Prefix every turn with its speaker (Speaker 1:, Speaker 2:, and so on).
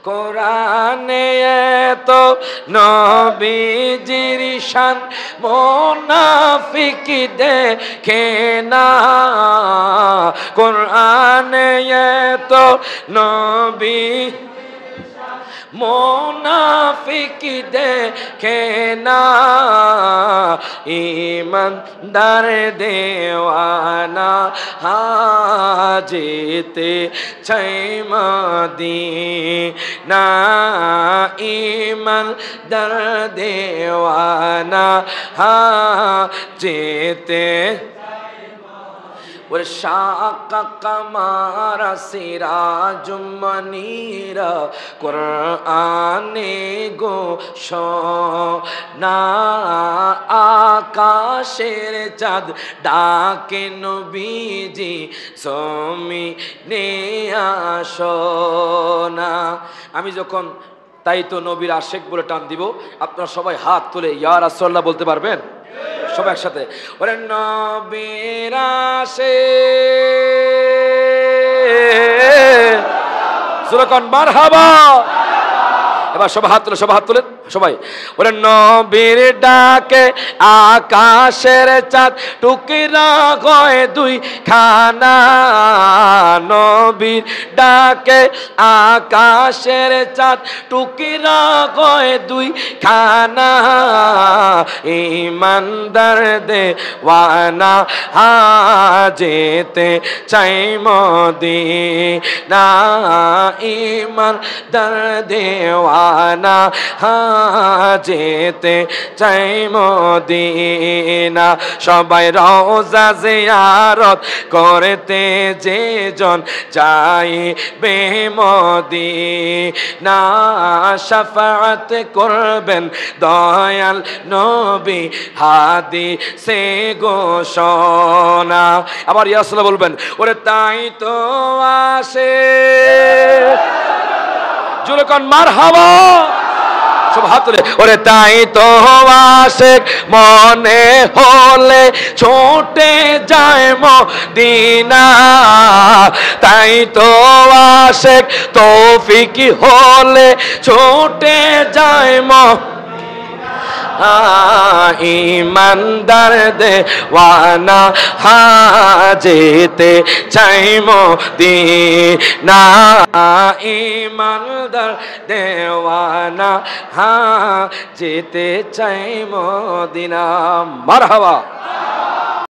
Speaker 1: কোরআনে তো নবীজির শান মুনাফিক দেখে না কোরআনে তো নবী মুনাফিক দেখে না ঈমানদার দেওয়ানা হাজতে চাই মদিনা ঈমানদার দেওয়ানা হাজতে وشاق قمر سراج منيرا قرآن ঘোষণা আকাশের চাঁদ ডাকে নবীজি জমিনে আসো না। আমি যখন তাই তো নবীর আশেক বলে টান দিব, আপনারা সবাই হাত তুলে ইয়া রাসূলুল্লাহ বলতে পারবেন? সবাই একসাথে ওরে নবীর আশেক জোরে কোন মারহাবা। এবার সবাই হাত তুলে, সবাই হাত তুলে, সবাই ওরে নবীর ডাকে আকাশের চাঁদ টুকরা হয় দুই খানা নবীর ডাকে আকাশের চাঁদ টুকরা হয় দুই খানা ঈমানদার দেওয়ানা হাজতে চাই মদিনা ঈমানদার দেওয়ানা যেতে চাই মদিনা সবাই রওজা জিয়ারত করতে যে জন যাইবে মদিনা শাফাআত করবেন দয়াল নবী হাদিসে ঘোষণা। আবার ইয়া রাসূলুল্লাহ বলবেন ওরে তাই তো আসে জোরে কোন মারহাবা। সব হাত তুলে ওরে তাই তো আশেক মনে হলে ছোটে যায় মদিনা তাই তো আশেক তৌফিক হলে ছোটে যায় ঈমানদার দেওয়ানা হাজতে চাই মদিনা ঈমানদার দেওয়ানা হাজতে চাই মদিনা। মারহাবা।